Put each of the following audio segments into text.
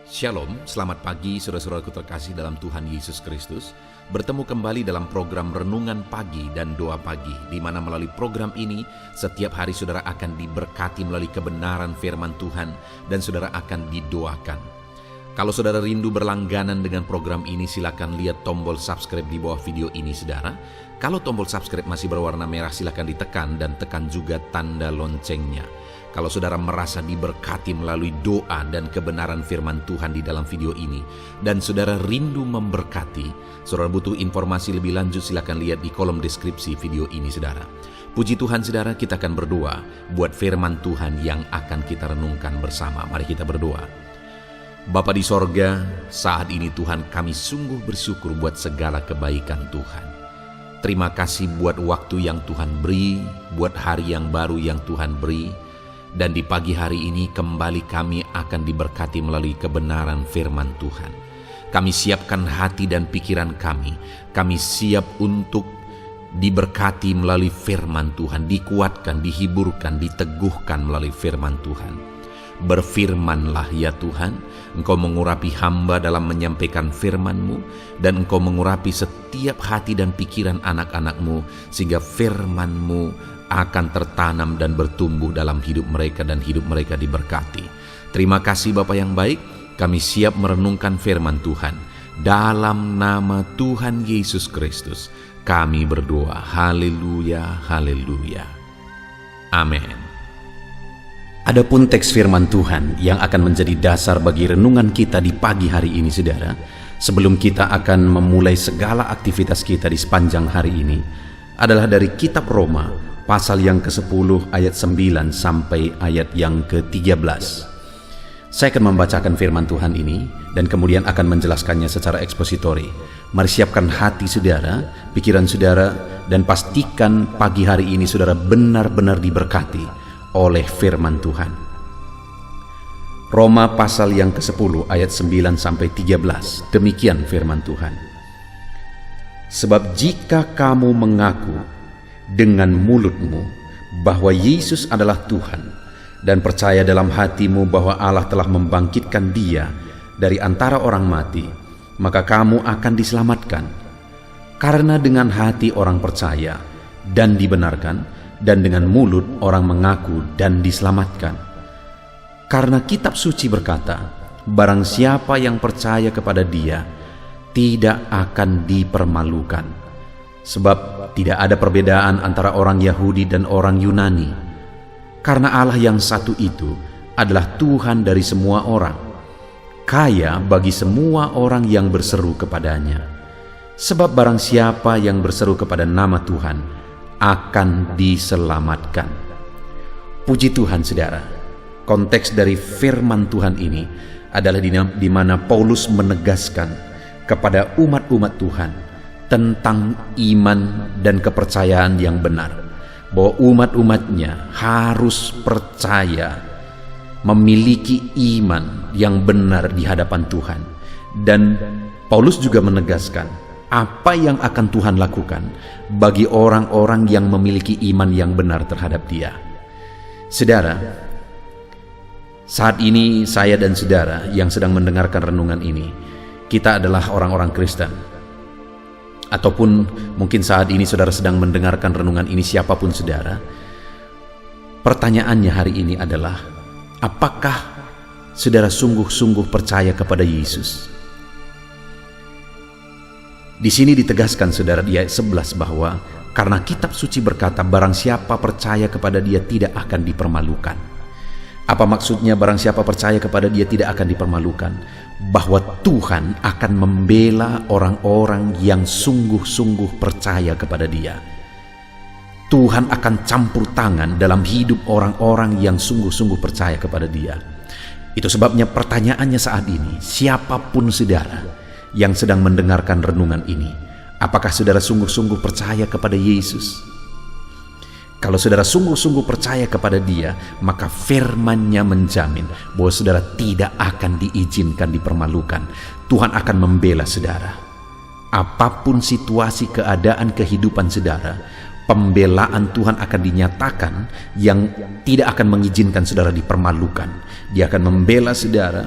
Shalom, selamat pagi saudara-saudaraku terkasih dalam Tuhan Yesus Kristus. Bertemu kembali dalam program Renungan Pagi dan Doa Pagi, di mana melalui program ini setiap hari saudara akan diberkati melalui kebenaran firman Tuhan dan saudara akan didoakan. Kalau saudara rindu berlangganan dengan program ini, silakan lihat tombol subscribe di bawah video ini saudara. Kalau tombol subscribe masih berwarna merah, silakan ditekan dan tekan juga tanda loncengnya. Kalau saudara merasa diberkati melalui doa dan kebenaran firman Tuhan di dalam video ini, dan saudara rindu memberkati, saudara butuh informasi lebih lanjut, silakan lihat di kolom deskripsi video ini saudara. Puji Tuhan saudara, kita akan berdoa buat firman Tuhan yang akan kita renungkan bersama. Mari kita berdoa. Bapa di sorga, saat ini Tuhan kami sungguh bersyukur buat segala kebaikan Tuhan. Terima kasih buat waktu yang Tuhan beri, buat hari yang baru yang Tuhan beri. Dan di pagi hari ini kembali kami akan diberkati melalui kebenaran firman Tuhan. Kami siapkan hati dan pikiran kami. Kami siap untuk diberkati melalui firman Tuhan, dikuatkan, dihiburkan, diteguhkan melalui firman Tuhan. Berfirmanlah ya Tuhan, Engkau mengurapi hamba dalam menyampaikan firman-Mu, dan Engkau mengurapi setiap hati dan pikiran anak-anak-Mu, sehingga firman-Mu akan tertanam dan bertumbuh dalam hidup mereka dan hidup mereka diberkati. Terima kasih Bapa yang baik, kami siap merenungkan firman Tuhan. Dalam nama Tuhan Yesus Kristus, kami berdoa. Haleluya, haleluya. Amin. Adapun teks firman Tuhan yang akan menjadi dasar bagi renungan kita di pagi hari ini saudara, sebelum kita akan memulai segala aktivitas kita di sepanjang hari ini, adalah dari kitab Roma pasal yang ke-10 ayat 9 sampai ayat yang ke-13. Saya akan membacakan firman Tuhan ini dan kemudian akan menjelaskannya secara ekspositori. Mari siapkan hati saudara, pikiran saudara, dan pastikan pagi hari ini saudara benar-benar diberkati oleh firman Tuhan. Roma pasal yang ke-10 ayat 9 sampai 13. Demikian firman Tuhan. Sebab jika kamu mengaku dengan mulutmu bahwa Yesus adalah Tuhan, dan percaya dalam hatimu bahwa Allah telah membangkitkan Dia dari antara orang mati, maka kamu akan diselamatkan. Karena dengan hati orang percaya dan dibenarkan, dan dengan mulut orang mengaku dan diselamatkan. Karena kitab suci berkata, barang siapa yang percaya kepada Dia tidak akan dipermalukan. Sebab tidak ada perbedaan antara orang Yahudi dan orang Yunani, karena Allah yang satu itu adalah Tuhan dari semua orang, kaya bagi semua orang yang berseru kepadanya. Sebab barang siapa yang berseru kepada nama Tuhan akan diselamatkan. Puji Tuhan saudara, konteks dari firman Tuhan ini adalah di mana Paulus menegaskan kepada umat-umat Tuhan tentang iman dan kepercayaan yang benar, bahwa umat-umatnya harus percaya, memiliki iman yang benar di hadapan Tuhan. Dan Paulus juga menegaskan apa yang akan Tuhan lakukan bagi orang-orang yang memiliki iman yang benar terhadap Dia. Saudara, saat ini saya dan saudara yang sedang mendengarkan renungan ini, kita adalah orang-orang Kristen. Ataupun mungkin saat ini saudara sedang mendengarkan renungan ini, siapapun saudara, pertanyaannya hari ini adalah, apakah saudara sungguh-sungguh percaya kepada Yesus? Di sini ditegaskan saudara di ayat 11 bahwa karena kitab suci berkata, barang siapa percaya kepada Dia tidak akan dipermalukan. Apa maksudnya barang siapa percaya kepada Dia tidak akan dipermalukan? Bahwa Tuhan akan membela orang-orang yang sungguh-sungguh percaya kepada Dia. Tuhan akan campur tangan dalam hidup orang-orang yang sungguh-sungguh percaya kepada Dia. Itu sebabnya pertanyaannya saat ini, siapapun saudara yang sedang mendengarkan renungan ini, apakah saudara sungguh-sungguh percaya kepada Yesus? Kalau saudara sungguh-sungguh percaya kepada Dia, maka firman-Nya menjamin bahwa saudara tidak akan diizinkan dipermalukan. Tuhan akan membela saudara. Apapun situasi, keadaan, kehidupan saudara, pembelaan Tuhan akan dinyatakan yang tidak akan mengizinkan saudara dipermalukan. Dia akan membela saudara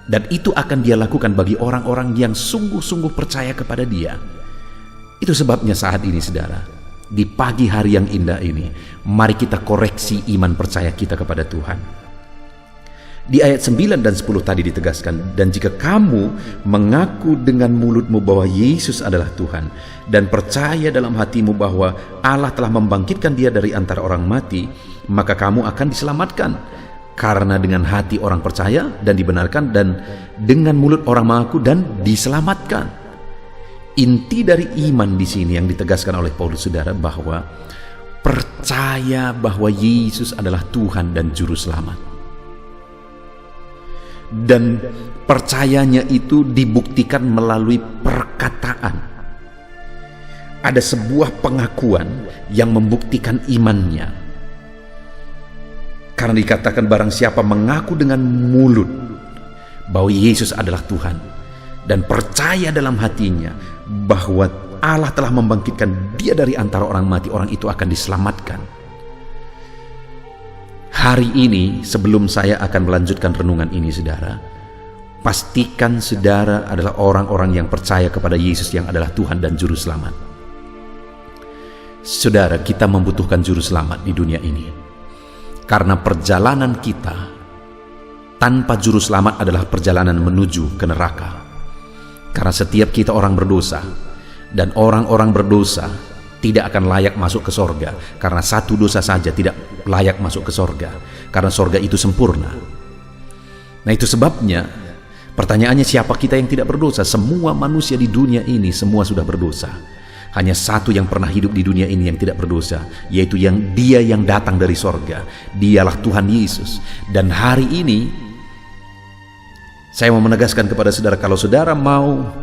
Dan itu akan dia lakukan bagi orang-orang yang sungguh-sungguh percaya kepada dia. Itu sebabnya saat ini saudara, di pagi hari yang indah ini, mari kita koreksi iman percaya kita kepada Tuhan. Di ayat 9 dan 10 tadi ditegaskan, dan jika kamu mengaku dengan mulutmu bahwa Yesus adalah Tuhan, dan percaya dalam hatimu bahwa Allah telah membangkitkan dia dari antara orang mati, maka kamu akan diselamatkan. Karena dengan hati orang percaya dan dibenarkan, dan dengan mulut orang mengaku dan diselamatkan. Inti dari iman di sini yang ditegaskan oleh Paulus saudara, bahwa percaya bahwa Yesus adalah Tuhan dan Juru Selamat. Dan percayanya itu dibuktikan melalui perkataan. Ada sebuah pengakuan yang membuktikan imannya. Karena dikatakan barang siapa mengaku dengan mulut bahwa Yesus adalah Tuhan dan percaya dalam hatinya bahwa Allah telah membangkitkan dia dari antara orang mati, orang itu akan diselamatkan. Hari ini sebelum saya akan melanjutkan renungan ini saudara, pastikan saudara adalah orang-orang yang percaya kepada Yesus yang adalah Tuhan dan Juru Selamat. Saudara, kita membutuhkan Juru Selamat di dunia ini. Karena perjalanan kita tanpa Juru Selamat adalah perjalanan menuju ke neraka. Karena setiap kita orang berdosa, dan orang-orang berdosa tidak akan layak masuk ke sorga. Karena satu dosa saja tidak layak masuk ke sorga, karena sorga itu sempurna. Nah itu sebabnya pertanyaannya, siapa kita yang tidak berdosa? Semua manusia di dunia ini semua sudah berdosa. Hanya satu yang pernah hidup di dunia ini yang tidak berdosa, yaitu dia yang datang dari sorga. Dialah Tuhan Yesus. Dan hari ini saya mau menegaskan kepada saudara, kalau saudara mau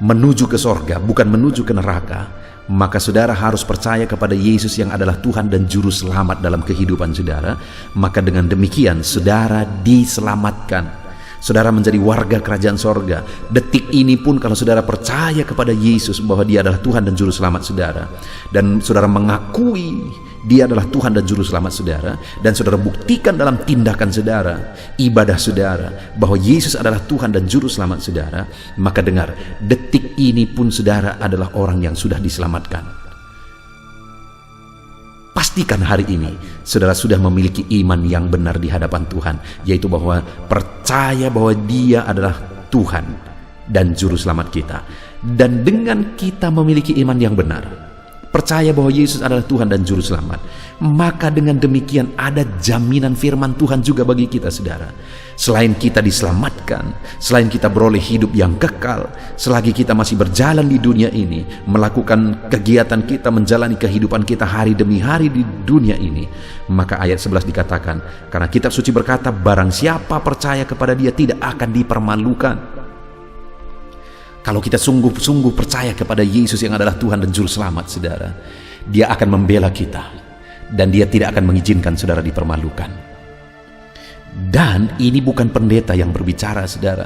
menuju ke sorga, bukan menuju ke neraka, maka saudara harus percaya kepada Yesus yang adalah Tuhan dan Juru Selamat dalam kehidupan saudara. Maka dengan demikian saudara diselamatkan. Saudara menjadi warga kerajaan sorga. Detik ini pun kalau saudara percaya kepada Yesus bahwa dia adalah Tuhan dan Juru Selamat saudara, dan saudara mengakui dia adalah Tuhan dan Juru Selamat saudara, dan saudara buktikan dalam tindakan saudara, ibadah saudara, bahwa Yesus adalah Tuhan dan Juru Selamat saudara, maka dengar, detik ini pun saudara adalah orang yang sudah diselamatkan. Pastikan hari ini saudara sudah memiliki iman yang benar di hadapan Tuhan, yaitu bahwa percaya bahwa dia adalah Tuhan dan Juru Selamat kita. Dan dengan kita memiliki iman yang benar, percaya bahwa Yesus adalah Tuhan dan Juru Selamat, maka dengan demikian ada jaminan firman Tuhan juga bagi kita saudara. Selain kita diselamatkan, selain kita beroleh hidup yang kekal, selagi kita masih berjalan di dunia ini, melakukan kegiatan kita, menjalani kehidupan kita hari demi hari di dunia ini, maka ayat 11 dikatakan, karena kitab suci berkata, barang siapa percaya kepada dia tidak akan dipermalukan. Kalau kita sungguh-sungguh percaya kepada Yesus yang adalah Tuhan dan Juru Selamat saudara, dia akan membela kita, dan dia tidak akan mengizinkan saudara dipermalukan. Dan ini bukan pendeta yang berbicara saudara,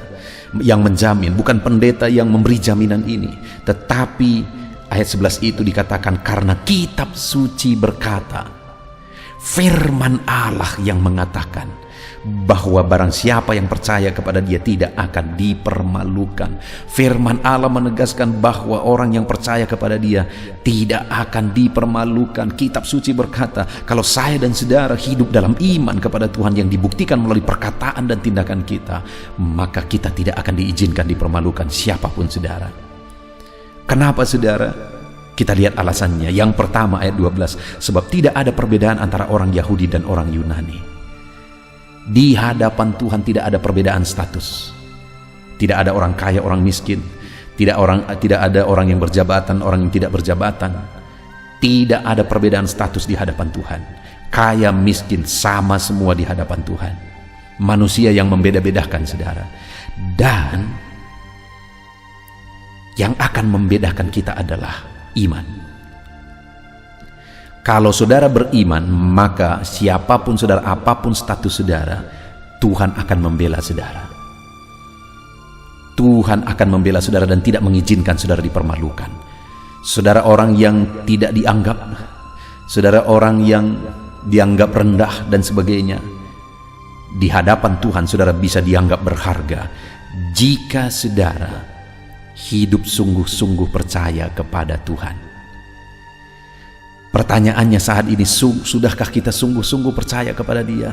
yang menjamin, bukan pendeta yang memberi jaminan ini, tetapi ayat 11 itu dikatakan karena kitab suci berkata, firman Allah yang mengatakan bahwa barang siapa yang percaya kepada dia tidak akan dipermalukan. Firman Allah menegaskan bahwa orang yang percaya kepada dia tidak akan dipermalukan. Kitab suci berkata, kalau saya dan saudara hidup dalam iman kepada Tuhan yang dibuktikan melalui perkataan dan tindakan kita, maka kita tidak akan diizinkan dipermalukan siapapun saudara. Kenapa saudara? Kita lihat alasannya. Yang pertama ayat 12, sebab tidak ada perbedaan antara orang Yahudi dan orang Yunani. Di hadapan Tuhan tidak ada perbedaan status. Tidak ada orang kaya, orang miskin. Tidak ada orang yang berjabatan, orang yang tidak berjabatan. Tidak ada perbedaan status di hadapan Tuhan. Kaya, miskin, sama semua di hadapan Tuhan. Manusia yang membeda-bedakan saudara. Dan yang akan membedakan kita adalah iman. Kalau saudara beriman, maka siapapun saudara, apapun status saudara, Tuhan akan membela saudara. Tuhan akan membela saudara dan tidak mengizinkan saudara dipermalukan. Saudara orang yang tidak dianggap, saudara orang yang dianggap rendah dan sebagainya, di hadapan Tuhan saudara bisa dianggap berharga jika saudara hidup sungguh-sungguh percaya kepada Tuhan. Pertanyaannya saat ini, sudahkah kita sungguh-sungguh percaya kepada Dia?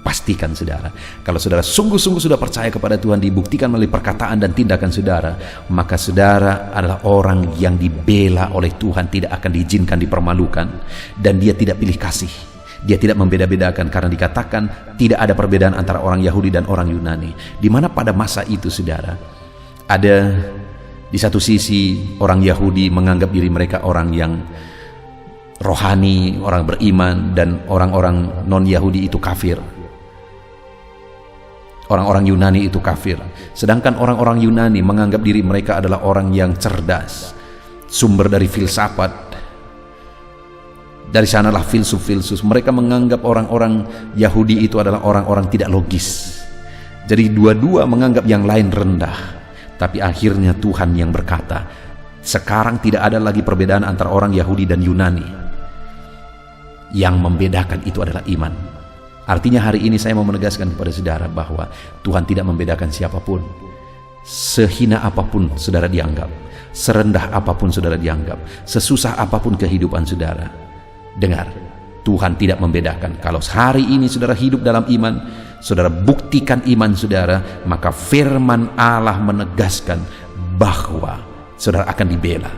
Pastikan saudara, kalau saudara sungguh-sungguh sudah percaya kepada Tuhan, dibuktikan melalui perkataan dan tindakan saudara, maka saudara adalah orang yang dibela oleh Tuhan, tidak akan diizinkan dipermalukan, dan Dia tidak pilih kasih. Dia tidak membeda-bedakan, karena dikatakan tidak ada perbedaan antara orang Yahudi dan orang Yunani. Di mana pada masa itu saudara, ada di satu sisi orang Yahudi menganggap diri mereka orang yang rohani, orang beriman, dan orang-orang non-Yahudi itu kafir. Orang-orang Yunani itu kafir. Sedangkan orang-orang Yunani menganggap diri mereka adalah orang yang cerdas, sumber dari filsafat. Dari sanalah filsuf-filsuf. Mereka menganggap orang-orang Yahudi itu adalah orang-orang tidak logis. Jadi dua-dua menganggap yang lain rendah. Tapi akhirnya Tuhan yang berkata, sekarang tidak ada lagi perbedaan antara orang Yahudi dan Yunani. Yang membedakan itu adalah iman. Artinya hari ini saya mau menegaskan kepada saudara bahwa Tuhan tidak membedakan siapapun. Sehina apapun saudara dianggap, serendah apapun saudara dianggap, sesusah apapun kehidupan saudara. Dengar, Tuhan tidak membedakan. Kalau hari ini saudara hidup dalam iman, saudara buktikan iman saudara, maka firman Allah menegaskan bahwa saudara akan dibela.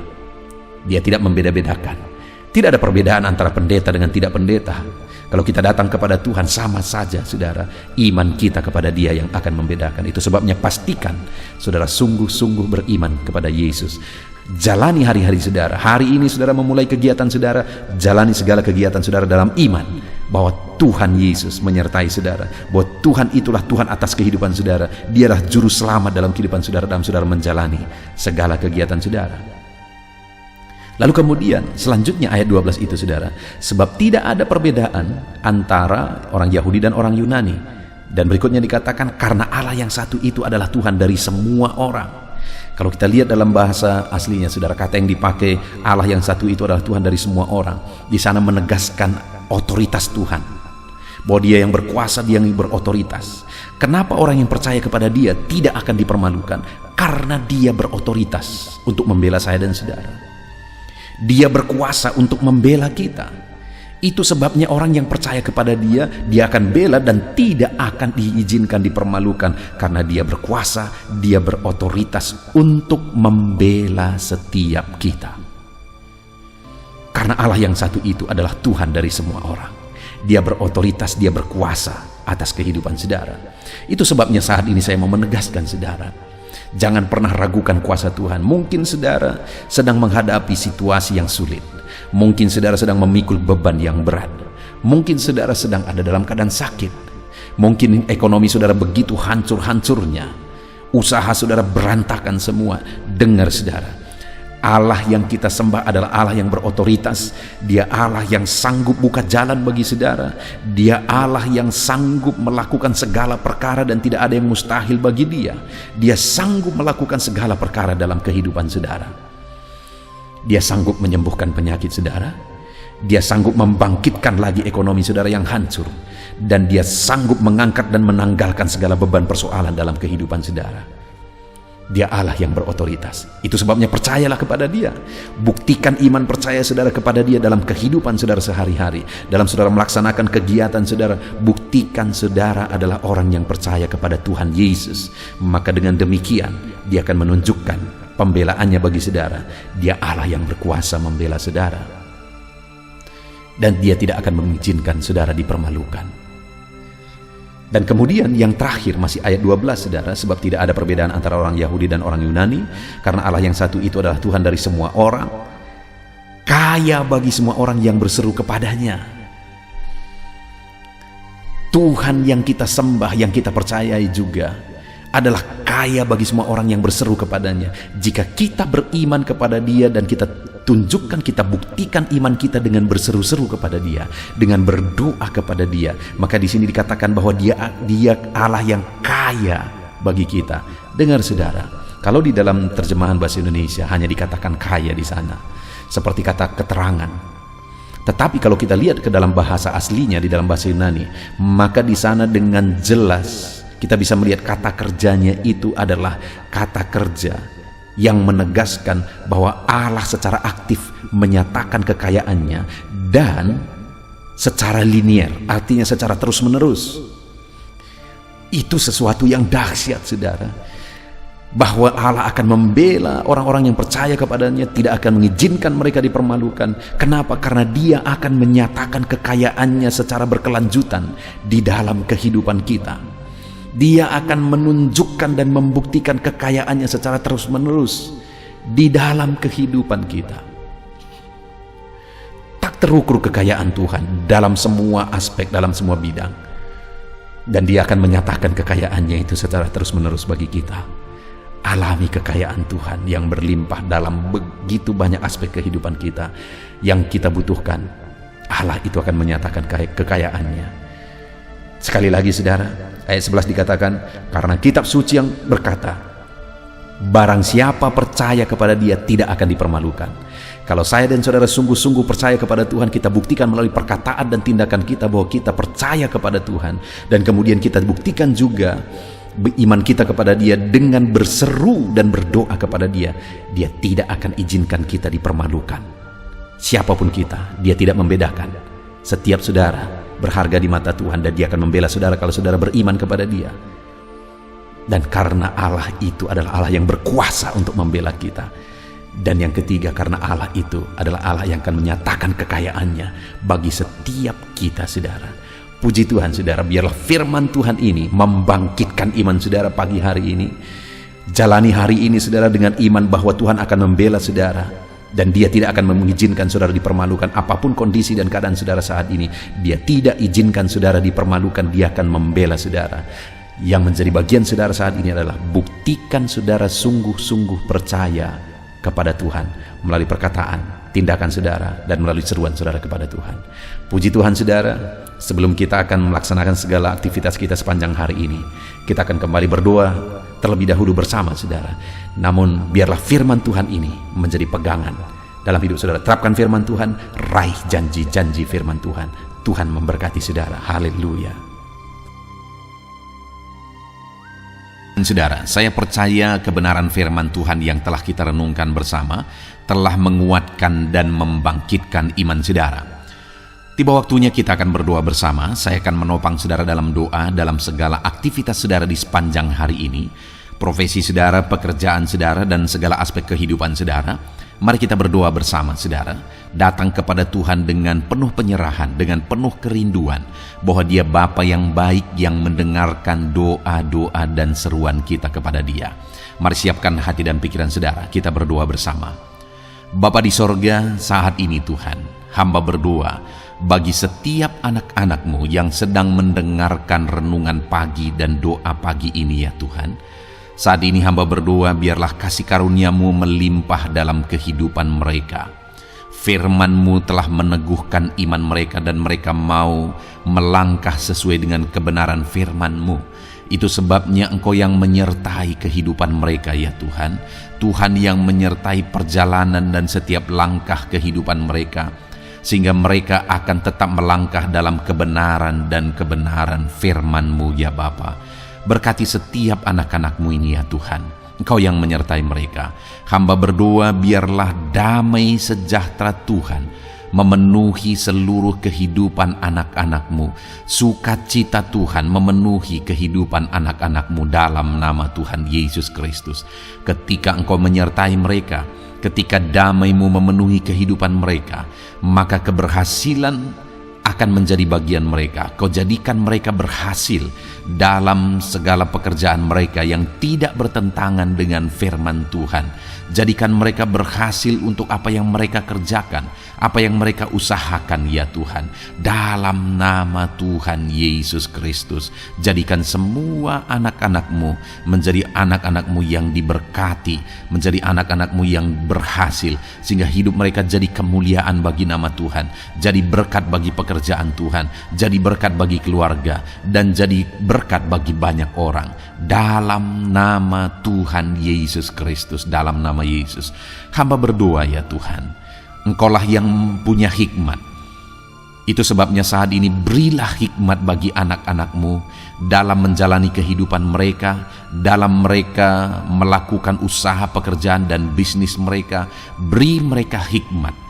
Dia tidak membeda-bedakan. Tidak ada perbedaan antara pendeta dengan tidak pendeta. Kalau kita datang kepada Tuhan, sama saja saudara, iman kita kepada Dia yang akan membedakan. Itu sebabnya pastikan saudara sungguh-sungguh beriman kepada Yesus. Jalani hari-hari saudara. Hari ini saudara memulai kegiatan saudara, jalani segala kegiatan saudara dalam iman bahwa Tuhan Yesus menyertai saudara, bahwa Tuhan itulah Tuhan atas kehidupan saudara. Dialah juru selamat dalam kehidupan saudara, dalam saudara menjalani segala kegiatan saudara. Lalu kemudian selanjutnya ayat 12 itu saudara, sebab tidak ada perbedaan antara orang Yahudi dan orang Yunani. Dan berikutnya dikatakan karena Allah yang satu itu adalah Tuhan dari semua orang. Kalau kita lihat dalam bahasa aslinya saudara, kata yang dipakai Allah yang satu itu adalah Tuhan dari semua orang, di sana menegaskan otoritas Tuhan, bahwa Dia yang berkuasa, Dia yang berotoritas. Kenapa orang yang percaya kepada Dia tidak akan dipermalukan? Karena Dia berotoritas untuk membela saya dan saudara. Dia berkuasa untuk membela kita. Itu sebabnya orang yang percaya kepada Dia, Dia akan bela dan tidak akan diizinkan dipermalukan, karena Dia berkuasa, Dia berotoritas untuk membela setiap kita. Karena Allah yang satu itu adalah Tuhan dari semua orang. Dia berotoritas, Dia berkuasa atas kehidupan saudara. Itu sebabnya saat ini saya mau menegaskan saudara, jangan pernah ragukan kuasa Tuhan. Mungkin saudara sedang menghadapi situasi yang sulit. Mungkin saudara sedang memikul beban yang berat. Mungkin saudara sedang ada dalam keadaan sakit. Mungkin ekonomi saudara begitu hancur-hancurnya. Usaha saudara berantakan semua. Dengar saudara, Allah yang kita sembah adalah Allah yang berotoritas. Dia Allah yang sanggup buka jalan bagi saudara. Dia Allah yang sanggup melakukan segala perkara dan tidak ada yang mustahil bagi Dia. Dia sanggup melakukan segala perkara dalam kehidupan saudara. Dia sanggup menyembuhkan penyakit saudara. Dia sanggup membangkitkan lagi ekonomi saudara yang hancur. Dan Dia sanggup mengangkat dan menanggalkan segala beban persoalan dalam kehidupan saudara. Dia Allah yang berotoritas. Itu sebabnya percayalah kepada Dia. Buktikan iman percaya saudara kepada Dia dalam kehidupan saudara sehari-hari. Dalam saudara melaksanakan kegiatan saudara, buktikan saudara adalah orang yang percaya kepada Tuhan Yesus. Maka dengan demikian Dia akan menunjukkan pembelaannya bagi saudara. Dia Allah yang berkuasa membela saudara. Dan Dia tidak akan mengizinkan saudara dipermalukan. Dan kemudian yang terakhir masih ayat 12 saudara, sebab tidak ada perbedaan antara orang Yahudi dan orang Yunani, karena Allah yang satu itu adalah Tuhan dari semua orang, kaya bagi semua orang yang berseru kepadanya. Tuhan yang kita sembah, yang kita percayai juga adalah kaya bagi semua orang yang berseru kepadanya. Jika kita beriman kepada Dia dan kita tunjukkan, kita buktikan iman kita dengan berseru-seru kepada Dia, dengan berdoa kepada Dia, maka di sini dikatakan bahwa Dia Allah yang kaya bagi kita. Dengar saudara, kalau di dalam terjemahan bahasa Indonesia hanya dikatakan kaya di sana, seperti kata keterangan. Tetapi kalau kita lihat ke dalam bahasa aslinya di dalam bahasa Yunani, maka di sana dengan jelas kita bisa melihat kata kerjanya itu adalah kata kerja yang menegaskan bahwa Allah secara aktif menyatakan kekayaannya dan secara linier, artinya secara terus-menerus. Itu sesuatu yang dahsyat, saudara. Bahwa Allah akan membela orang-orang yang percaya kepadanya, tidak akan mengizinkan mereka dipermalukan. Kenapa? Karena Dia akan menyatakan kekayaannya secara berkelanjutan di dalam kehidupan kita. Dia akan menunjukkan dan membuktikan kekayaannya secara terus-menerus di dalam kehidupan kita. Tak terukur kekayaan Tuhan dalam semua aspek, dalam semua bidang. Dan Dia akan menyatakan kekayaannya itu secara terus-menerus bagi kita. Alami kekayaan Tuhan yang berlimpah dalam begitu banyak aspek kehidupan kita yang kita butuhkan. Allah itu akan menyatakan kekayaannya. Sekali lagi, saudara, ayat 11 dikatakan, karena kitab suci yang berkata, barang siapa percaya kepada Dia tidak akan dipermalukan. Kalau saya dan saudara sungguh-sungguh percaya kepada Tuhan, kita buktikan melalui perkataan dan tindakan kita bahwa kita percaya kepada Tuhan. Dan kemudian kita buktikan juga iman kita kepada Dia dengan berseru dan berdoa kepada Dia. Dia tidak akan izinkan kita dipermalukan. Siapapun kita, Dia tidak membedakan. Setiap saudara berharga di mata Tuhan, dan Dia akan membela saudara kalau saudara beriman kepada Dia. Dan karena Allah itu adalah Allah yang berkuasa untuk membela kita. Dan yang ketiga, karena Allah itu adalah Allah yang akan menyatakan kekayaannya bagi setiap kita, saudara. Puji Tuhan, saudara, biarlah firman Tuhan ini membangkitkan iman saudara pagi hari ini. Jalani hari ini, saudara, dengan iman bahwa Tuhan akan membela saudara. Dan Dia tidak akan mengizinkan saudara dipermalukan. Apapun kondisi dan keadaan saudara saat ini, Dia tidak izinkan saudara dipermalukan. Dia akan membela saudara. Yang menjadi bagian saudara saat ini adalah buktikan saudara sungguh-sungguh percaya kepada Tuhan melalui perkataan, tindakan saudara, dan melalui seruan saudara kepada Tuhan. Puji Tuhan, saudara. Sebelum kita akan melaksanakan segala aktivitas kita sepanjang hari ini, kita akan kembali berdoa terlebih dahulu bersama, saudara. Namun biarlah firman Tuhan ini menjadi pegangan dalam hidup saudara. Terapkan firman Tuhan, raih janji-janji firman Tuhan. Tuhan memberkati saudara. Haleluya. Saudara, saya percaya kebenaran firman Tuhan yang telah kita renungkan bersama telah menguatkan dan membangkitkan iman saudara. Tiba waktunya kita akan berdoa bersama. Saya akan menopang saudara dalam doa dalam segala aktivitas saudara di sepanjang hari ini, profesi saudara, pekerjaan saudara, dan segala aspek kehidupan saudara. Mari kita berdoa bersama, saudara. Datang kepada Tuhan dengan penuh penyerahan, dengan penuh kerinduan bahwa Dia Bapa yang baik yang mendengarkan doa-doa dan seruan kita kepada Dia. Mari siapkan hati dan pikiran saudara, kita berdoa bersama. Bapa di sorga, saat ini Tuhan, hamba berdoa bagi setiap anak-anak-Mu yang sedang mendengarkan renungan pagi dan doa pagi ini, ya Tuhan. Saat ini hamba berdoa, biarlah kasih karunia-Mu melimpah dalam kehidupan mereka. Firman-Mu telah meneguhkan iman mereka dan mereka mau melangkah sesuai dengan kebenaran firman-Mu. Itu sebabnya Engkau yang menyertai kehidupan mereka, ya Tuhan. Tuhan yang menyertai perjalanan dan setiap langkah kehidupan mereka, sehingga mereka akan tetap melangkah dalam kebenaran dan kebenaran firman-Mu, ya Bapa. Berkati setiap anak-anak-Mu ini, ya Tuhan. Engkau yang menyertai mereka. Hamba berdoa biarlah damai sejahtera Tuhan memenuhi seluruh kehidupan anak-anak-Mu. Sukacita Tuhan memenuhi kehidupan anak-anak-Mu dalam nama Tuhan Yesus Kristus. Ketika Engkau menyertai mereka, ketika damai-Mu memenuhi kehidupan mereka, maka keberhasilan akan menjadi bagian mereka. Kau jadikan mereka berhasil dalam segala pekerjaan mereka yang tidak bertentangan dengan firman Tuhan. Jadikan mereka berhasil untuk apa yang mereka kerjakan, apa yang mereka usahakan, ya Tuhan. Dalam nama Tuhan Yesus Kristus, jadikan semua anak-anak-Mu menjadi anak-anak-Mu yang diberkati, menjadi anak-anak-Mu yang berhasil, sehingga hidup mereka jadi kemuliaan bagi nama Tuhan, jadi berkat bagi pekerjaan Tuhan, jadi berkat bagi keluarga, dan jadi berkat bagi banyak orang. Dalam nama Tuhan Yesus Kristus, dalam nama Yesus, hamba berdoa, ya Tuhan. Engkaulah yang punya hikmat, Itu sebabnya saat ini berilah hikmat bagi anak-anak-Mu dalam menjalani kehidupan mereka, dalam mereka melakukan usaha pekerjaan dan bisnis mereka. Beri mereka hikmat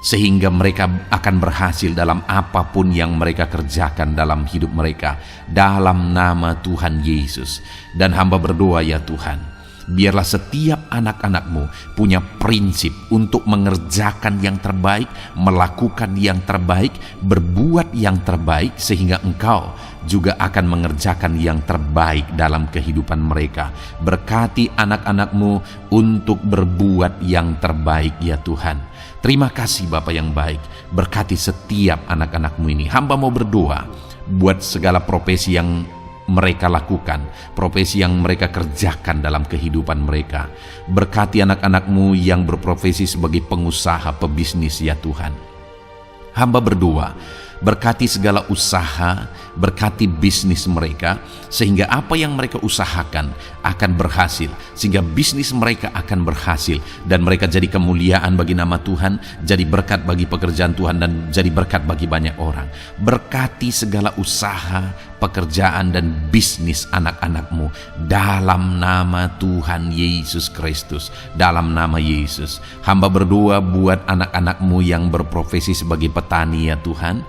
sehingga mereka akan berhasil dalam apapun yang mereka kerjakan dalam hidup mereka, dalam nama Tuhan Yesus. Dan hamba berdoa ya Tuhan, biarlah setiap anak-anak-Mu punya prinsip untuk mengerjakan yang terbaik, melakukan yang terbaik, berbuat yang terbaik, sehingga Engkau juga akan mengerjakan yang terbaik dalam kehidupan mereka. Berkati anak-anak-Mu untuk berbuat yang terbaik ya Tuhan. Terima kasih Bapa yang baik, berkati setiap anak-anak-Mu ini. Hamba mau berdoa buat segala profesi yang mereka lakukan, profesi yang mereka kerjakan dalam kehidupan mereka. Berkati anak-anak-Mu yang berprofesi sebagai pengusaha, pebisnis ya Tuhan. Hamba berdoa, berkati segala usaha, berkati bisnis mereka, sehingga apa yang mereka usahakan akan berhasil, sehingga bisnis mereka akan berhasil, dan mereka jadi kemuliaan bagi nama Tuhan, jadi berkat bagi pekerjaan Tuhan, dan jadi berkat bagi banyak orang. Berkati segala usaha, pekerjaan, dan bisnis anak-anak-Mu dalam nama Tuhan Yesus Kristus. Dalam nama Yesus, hamba berdoa buat anak-anak-Mu yang berprofesi sebagai petani ya Tuhan.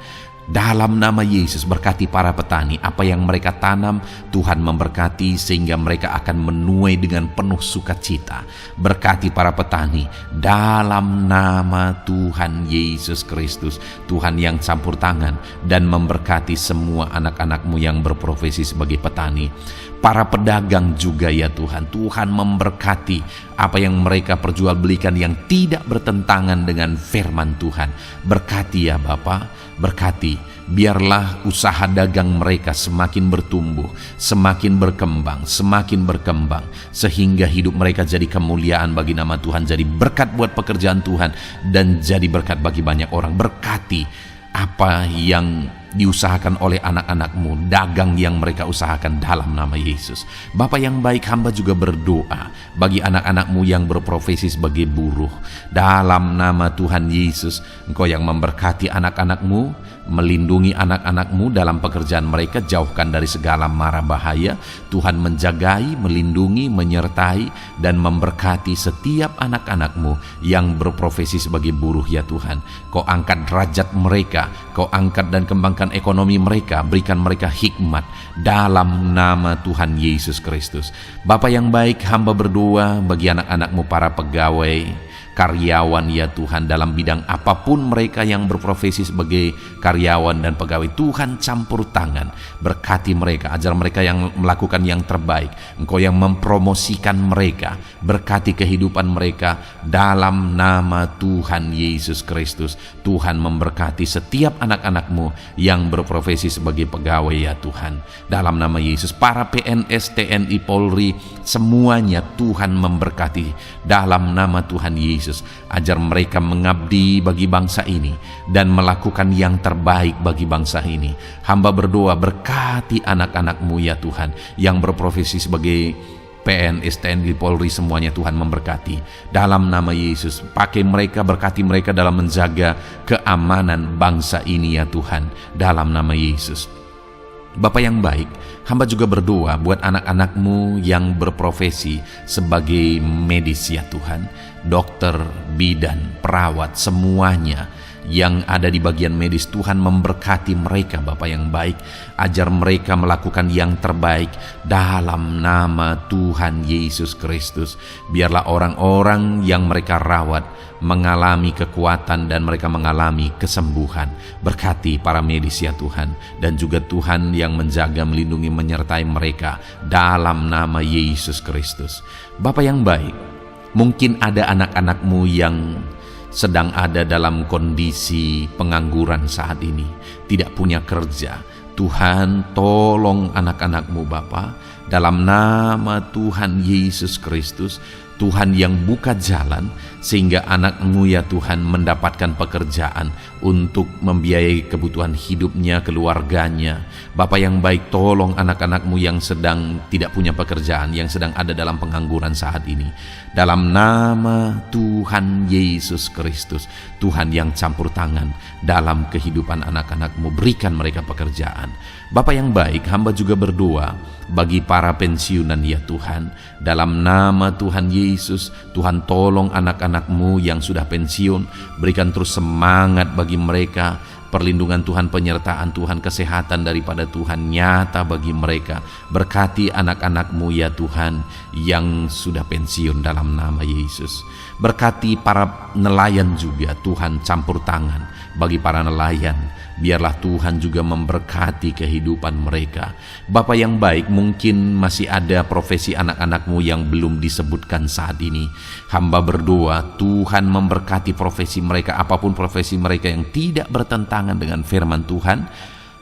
Dalam nama Yesus, berkati para petani, apa yang mereka tanam Tuhan memberkati sehingga mereka akan menuai dengan penuh sukacita. Berkati para petani dalam nama Tuhan Yesus Kristus, Tuhan yang campur tangan dan memberkati semua anak-anak-Mu yang berprofesi sebagai petani. Para pedagang juga ya Tuhan, Tuhan memberkati apa yang mereka perjualbelikan yang tidak bertentangan dengan firman Tuhan. Berkati ya Bapa, berkati, biarlah usaha dagang mereka semakin bertumbuh, semakin berkembang, sehingga hidup mereka jadi kemuliaan bagi nama Tuhan, jadi berkat buat pekerjaan Tuhan, dan jadi berkat bagi banyak orang. Berkati apa yang diusahakan oleh anak-anak-Mu, dagang yang mereka usahakan dalam nama Yesus. Bapa yang baik, hamba juga berdoa bagi anak-anak-Mu yang berprofesi sebagai buruh. Dalam nama Tuhan Yesus, Engkau yang memberkati anak-anak-Mu, melindungi anak-anak-Mu dalam pekerjaan mereka, jauhkan dari segala mara bahaya. Tuhan menjagai, melindungi, menyertai, dan memberkati setiap anak-anak-Mu yang berprofesi sebagai buruh ya Tuhan. Kau angkat derajat mereka, Kau angkat dan kembangkan ekonomi mereka, berikan mereka hikmat dalam nama Tuhan Yesus Kristus. Bapa yang baik, hamba berdoa bagi anak-anak-Mu para pegawai, karyawan ya Tuhan, dalam bidang apapun mereka yang berprofesi sebagai karyawan dan pegawai. Tuhan campur tangan, berkati mereka, ajar mereka yang melakukan yang terbaik. Engkau yang mempromosikan mereka, berkati kehidupan mereka dalam nama Tuhan Yesus Kristus. Tuhan memberkati setiap anak-anak-Mu yang berprofesi sebagai pegawai ya Tuhan, dalam nama Yesus. Para PNS, TNI, Polri, semuanya Tuhan memberkati dalam nama Tuhan Yesus. Ajar mereka mengabdi bagi bangsa ini dan melakukan yang terbaik bagi bangsa ini. Hamba berdoa, berkati anak-anak-Mu ya Tuhan yang berprofesi sebagai PNS, TNI, Polri, semuanya Tuhan memberkati dalam nama Yesus. Pakai mereka, berkati mereka dalam menjaga keamanan bangsa ini ya Tuhan, dalam nama Yesus. Bapa yang baik, hamba juga berdoa buat anak-anak-Mu yang berprofesi sebagai medis ya Tuhan, dokter, bidan, perawat, semuanya yang ada di bagian medis. Tuhan memberkati mereka Bapa yang baik, ajar mereka melakukan yang terbaik dalam nama Tuhan Yesus Kristus. Biarlah orang-orang yang mereka rawat mengalami kekuatan dan mereka mengalami kesembuhan. Berkati para medis ya Tuhan, dan juga Tuhan yang menjaga, melindungi, menyertai mereka dalam nama Yesus Kristus. Bapa yang baik, mungkin ada anak-anak-Mu yang sedang ada dalam kondisi pengangguran saat ini, tidak punya kerja. Tuhan, tolong anak-anak-Mu Bapa, dalam nama Tuhan Yesus Kristus. Tuhan yang buka jalan sehingga anak-Mu ya Tuhan mendapatkan pekerjaan untuk membiayai kebutuhan hidupnya, keluarganya. Bapa yang baik, tolong anak-anak-Mu yang sedang tidak punya pekerjaan, yang sedang ada dalam pengangguran saat ini. Dalam nama Tuhan Yesus Kristus, Tuhan yang campur tangan dalam kehidupan anak-anak-Mu, berikan mereka pekerjaan. Bapa yang baik, hamba juga berdoa bagi para pensiunan ya Tuhan. Dalam nama Tuhan Yesus, Tuhan tolong anak-anak-Mu yang sudah pensiun, berikan terus semangat bagi mereka. Perlindungan Tuhan, penyertaan Tuhan, kesehatan daripada Tuhan nyata bagi mereka. Berkati anak-anak-Mu ya Tuhan yang sudah pensiun dalam nama Yesus. Berkati para nelayan juga, Tuhan campur tangan bagi para nelayan. Biarlah Tuhan juga memberkati kehidupan mereka. Bapa yang baik, mungkin masih ada profesi anak-anak-Mu yang belum disebutkan saat ini. Hamba berdoa Tuhan memberkati profesi mereka, apapun profesi mereka yang tidak bertentangan dengan firman Tuhan.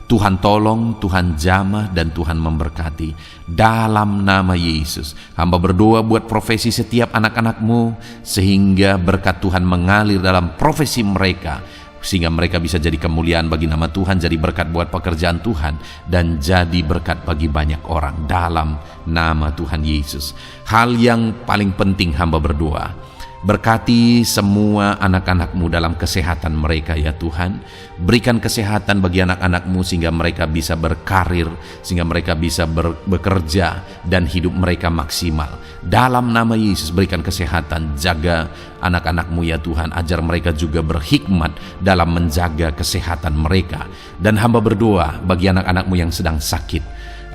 Tuhan tolong, Tuhan jamah, dan Tuhan memberkati. Dalam nama Yesus, hamba berdoa buat profesi setiap anak-anak-Mu, sehingga berkat Tuhan mengalir dalam profesi mereka, sehingga mereka bisa jadi kemuliaan bagi nama Tuhan, jadi berkat buat pekerjaan Tuhan, dan jadi berkat bagi banyak orang dalam nama Tuhan Yesus. Hal yang paling penting hamba berdoa, berkati semua anak-anak-Mu dalam kesehatan mereka ya Tuhan. Berikan kesehatan bagi anak-anak-Mu sehingga mereka bisa berkarir, sehingga mereka bisa bekerja dan hidup mereka maksimal. Dalam nama Yesus berikan kesehatan, jaga anak-anak-Mu ya Tuhan. Ajar mereka juga berhikmat dalam menjaga kesehatan mereka. Dan hamba berdoa bagi anak-anak-Mu yang sedang sakit.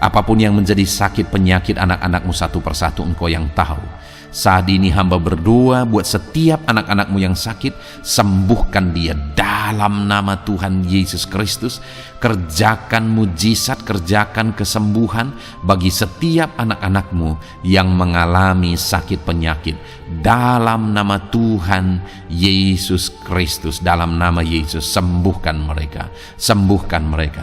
Apapun yang menjadi sakit penyakit anak-anak-Mu satu persatu Engkau yang tahu. Saat ini hamba berdoa buat setiap anak-anak-Mu yang sakit, sembuhkan dia dalam nama Tuhan Yesus Kristus. Kerjakan mujizat, kerjakan kesembuhan bagi setiap anak-anak-Mu yang mengalami sakit penyakit. Dalam nama Tuhan Yesus Kristus, dalam nama Yesus, sembuhkan mereka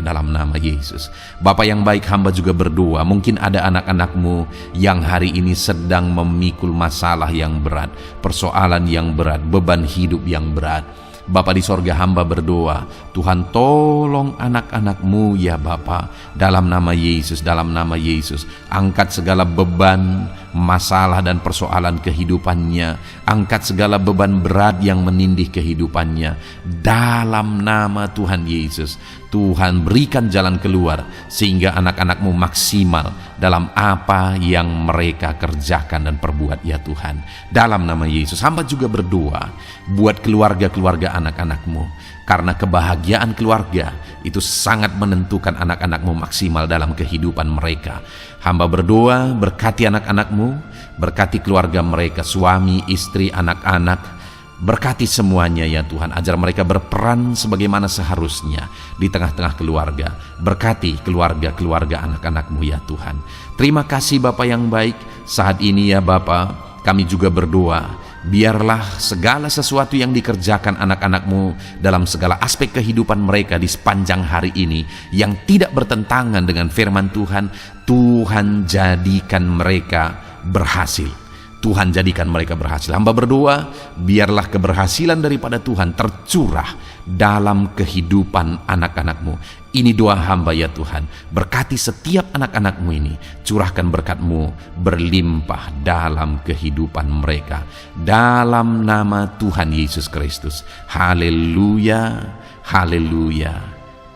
dalam nama Yesus. Bapa yang baik, hamba juga berdoa, mungkin ada anak-anak-Mu yang hari ini sedang memikul masalah yang berat, persoalan yang berat, beban hidup yang berat. Bapa di sorga, hamba berdoa, Tuhan tolong anak-anak-Mu ya Bapa, dalam nama Yesus, dalam nama Yesus. Angkat segala beban, masalah dan persoalan kehidupannya. Angkat segala beban berat yang menindih kehidupannya. Dalam nama Tuhan Yesus, Tuhan berikan jalan keluar sehingga anak-anak-Mu maksimal dalam apa yang mereka kerjakan dan perbuat ya Tuhan. Dalam nama Yesus, hamba juga berdoa buat keluarga-keluarga anak-anak-Mu, karena kebahagiaan keluarga itu sangat menentukan anak-anak-Mu maksimal dalam kehidupan mereka. Hamba berdoa berkati anak-anak-Mu, berkati keluarga mereka, suami, istri, anak-anak. Berkati semuanya ya Tuhan, ajar mereka berperan sebagaimana seharusnya di tengah-tengah keluarga. Berkati keluarga-keluarga anak-anak-Mu ya Tuhan. Terima kasih Bapa yang baik. Saat ini ya Bapa, kami juga berdoa, biarlah segala sesuatu yang dikerjakan anak-anak-Mu dalam segala aspek kehidupan mereka di sepanjang hari ini yang tidak bertentangan dengan firman Tuhan, Tuhan jadikan mereka berhasil. Tuhan jadikan mereka berhasil. Hamba berdoa, biarlah keberhasilan daripada Tuhan tercurah dalam kehidupan anak-anak-Mu. Ini doa hamba ya Tuhan. Berkati setiap anak-anak-Mu ini. Curahkan berkat-Mu berlimpah dalam kehidupan mereka. Dalam nama Tuhan Yesus Kristus. Haleluya, haleluya,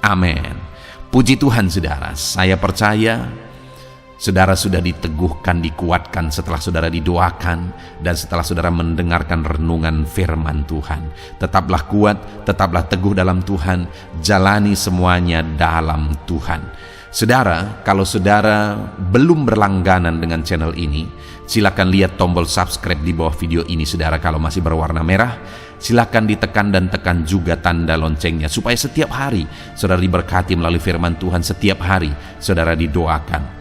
amin. Puji Tuhan saudara, saya percaya saudara sudah diteguhkan, dikuatkan setelah saudara didoakan dan setelah saudara mendengarkan renungan firman Tuhan. Tetaplah kuat, tetaplah teguh dalam Tuhan, jalani semuanya dalam Tuhan. Saudara, kalau saudara belum berlangganan dengan channel ini, silakan lihat tombol subscribe di bawah video ini. Saudara, kalau masih berwarna merah, silakan ditekan dan tekan juga tanda loncengnya supaya setiap hari saudara diberkati melalui firman Tuhan. Setiap hari saudara didoakan.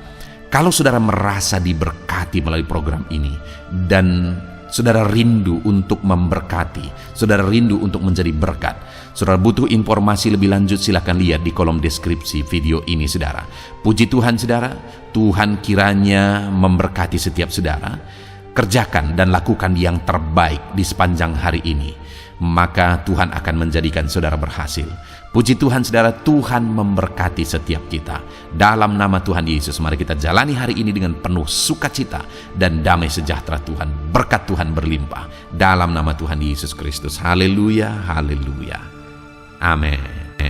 Kalau saudara merasa diberkati melalui program ini dan Saudara rindu untuk memberkati, saudara rindu untuk menjadi berkat. Saudara butuh informasi lebih lanjut, silakan lihat di kolom deskripsi video ini, saudara. Puji Tuhan, saudara. Tuhan kiranya memberkati setiap saudara. Kerjakan dan lakukan yang terbaik di sepanjang hari ini, maka Tuhan akan menjadikan saudara berhasil. Puji Tuhan, saudara. Tuhan memberkati setiap kita. Dalam nama Tuhan Yesus, mari kita jalani hari ini dengan penuh sukacita dan damai sejahtera Tuhan. Berkat Tuhan berlimpah dalam nama Tuhan Yesus Kristus. Haleluya, haleluya. Amin.